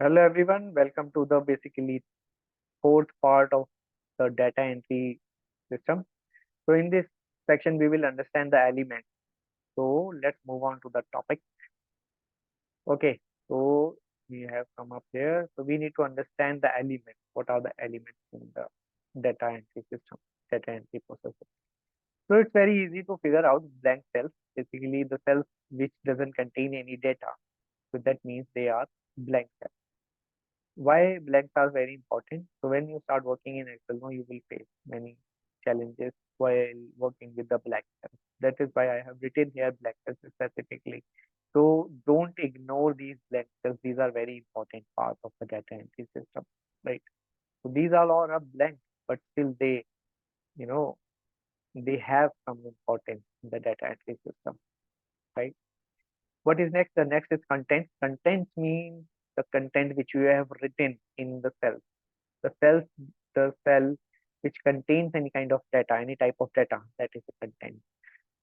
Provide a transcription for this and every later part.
Hello everyone, welcome to the basically fourth part of the data entry system. So in this section we will understand the elements. So let's move on to the topic. Okay, so we have come up here. So we need to understand the elements. What are the elements in the data entry system, data entry processor? So it's very easy to figure out blank cells, basically the cells which doesn't contain any data. So that means they are blank cells. Why blanks are very important? So when you start working in Excel, no, you will face many challenges while working with the blank cells. That is why I have written here blank cells specifically. So don't ignore these blank cells. These are very important part of the data entry system, right? So these are all are blank, but still they, you know, they have some importance in the data entry system, right? What is next? The next is content. Content means the content which you have written in the cell. The cells, the cell which contains any kind of data, any type of data, that is the content.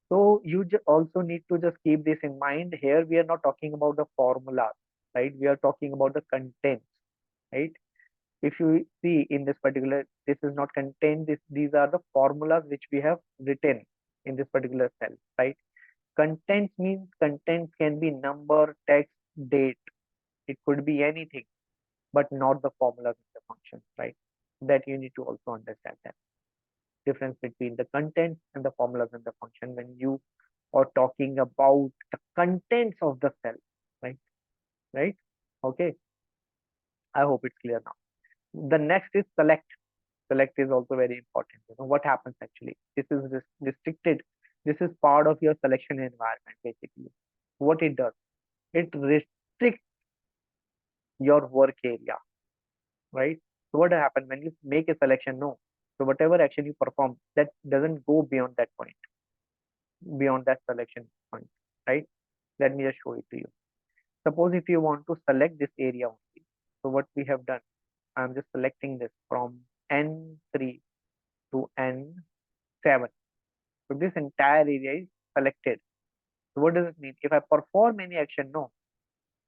So you also need to just keep this in mind. Here we are not talking about the formulas, right? We are talking about the contents, right? If you see in this particular, this is not content. These are the formulas which we have written in this particular cell, right? Contents means contents can be number, text, date. It could be anything, but not the formulas in the function, right? That you need to also understand that difference between the content and the formulas in the function when you are talking about the contents of the cell, right? Right? Okay. I hope it's clear now. The next is select. Select is also very important. You know what happens actually? This is restricted. This is part of your selection environment basically. What it does, it restricts your work area, right? So what happens when you make a selection? No. So whatever action you perform, that doesn't go beyond that point, beyond that selection point, right? Let me just show it to you. Suppose if you want to select this area only. So what we have done, I'm just selecting this from N3 to N7. So this entire area is selected. So what does it mean? If I perform any action, no.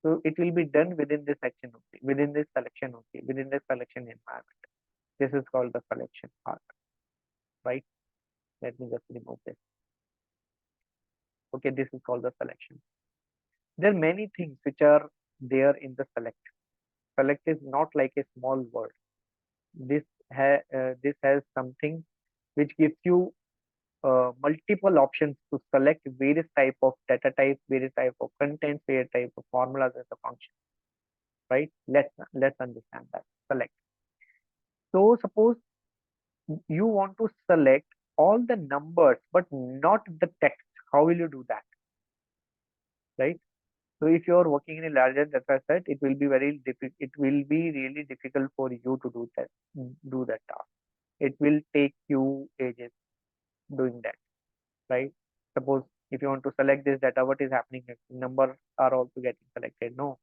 So it will be done within this section only, within this selection only, within this selection environment. This is called the selection part, right? Let me just remove this. Okay, this is called the selection. There are many things which are there in the select. Select is not like a small word. This has something which gives you multiple options to select various type of data types, various type of contents, various type of formulas as a function. Right? Let's understand that. Select. So suppose you want to select all the numbers but not the text. How will you do that? Right? So if you are working in a larger data set, it will be very difficult. It will be really difficult for you to do that task. It will take you ages doing that, right? Suppose if you want to select this data, what is happening next? Numbers are also getting selected. No,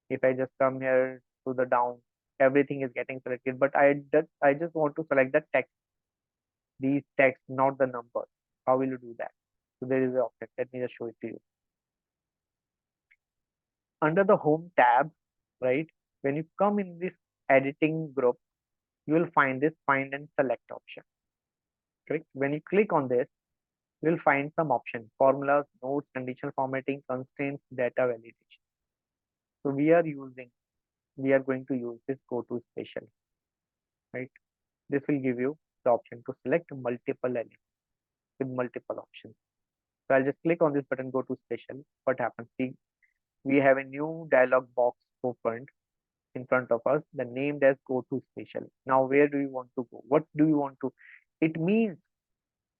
if I just come here to the down, everything is getting selected. But I just want to select the text, these text, not the numbers. How will you do that? So there is an option. Let me just show it to you. Under the home tab, right? When you come in this editing group, you will find this find and select option. Correct? When you click on this, you will find some options: formulas, notes, conditional formatting, constraints, data validation. So we are going to use this go to special, right? This will give you the option to select multiple elements with multiple options. So I'll just click on this button, go to special. What happens? See, we have a new dialog box opened in front of us. The name as go to special. Now, where do you want to go? What do you want to? It means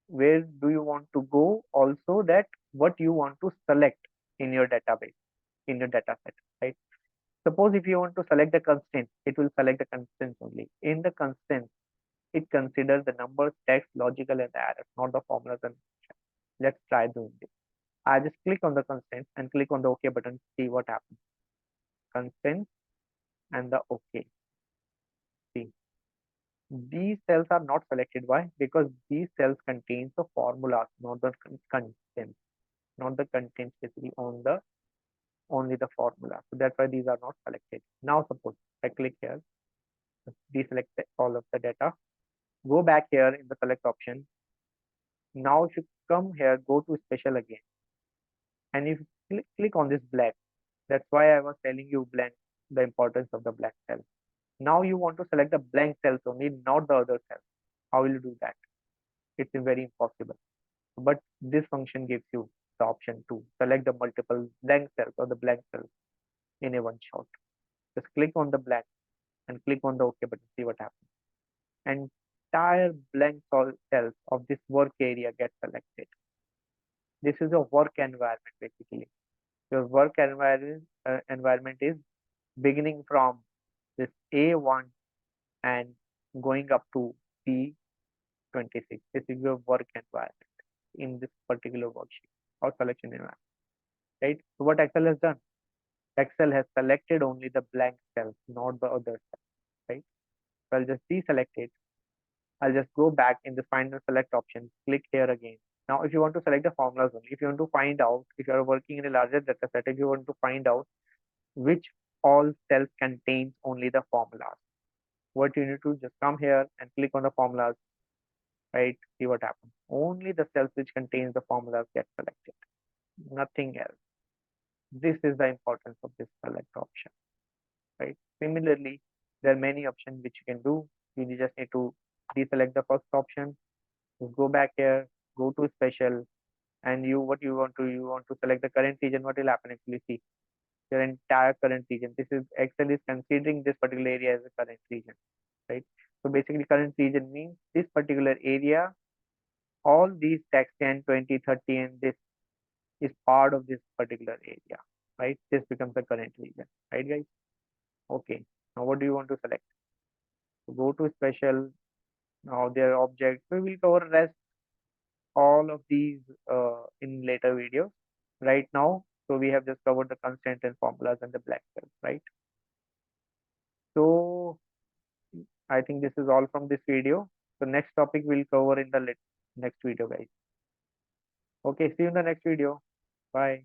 where do you want to go? Also, that what you want to select in your database, in your data set, right? Suppose if you want to select the constraint, it will select the constraints only. In the constraints, it considers the numbers, text, logical, and the errors, not the formulas and functions. Let's try doing this. I just click on the constraints and click on the OK button, see what happens. Constraints and the OK. See, these cells are not selected. Why? Because these cells contains the formulas, not the contents, not the contents basically on the only the formula. So that's why these are not selected. Now suppose I click here, deselect all of the data, go back here in the select option. Now if you come here, go to special again, and if you click on this black, that's why I was telling you blank, the importance of the blank cell. Now you want to select the blank cells only, not the other cells. How will you do that? It's very impossible. But this function gives you the option to select the multiple blank cells or the blank cells in a one shot. Just click on the blank and click on the OK button, see what happens. Entire blank cells of this work area get selected. This is a work environment basically. Your work environment is beginning from this A1 and going up to B26. This is your work environment in this particular worksheet or selection environment, right? So what Excel has done? Excel has selected only the blank cells, not the other cells, right? So I'll just deselect it. I'll just go back in the final select option, click here again. Now, if you want to select the formulas only, if you want to find out, if you are working in a larger data set, if you want to find out which all cells contains only the formulas, what you need to just come here and click on the formulas, right? See what happens. Only the cells which contains the formulas get selected, nothing else. This is the importance of this select option, right? Similarly, there are many options which you can do. You just need to deselect the first option, go back here, go to special, and you want to select the current region. What will happen actually? See your entire current region. This is Excel is considering this particular area as a current region, right? So basically, current region means this particular area, all these tax 10, 20, 30, and this is part of this particular area, right? This becomes the current region, right, guys? Okay. Now, what do you want to select? So go to special. Now, their object. We will cover rest all of these in later videos. Right now, so we have just covered the constant and formulas and the black cells, right? So I think this is all from this video. So next topic we'll cover in the next video, guys. Okay, see you in the next video. Bye.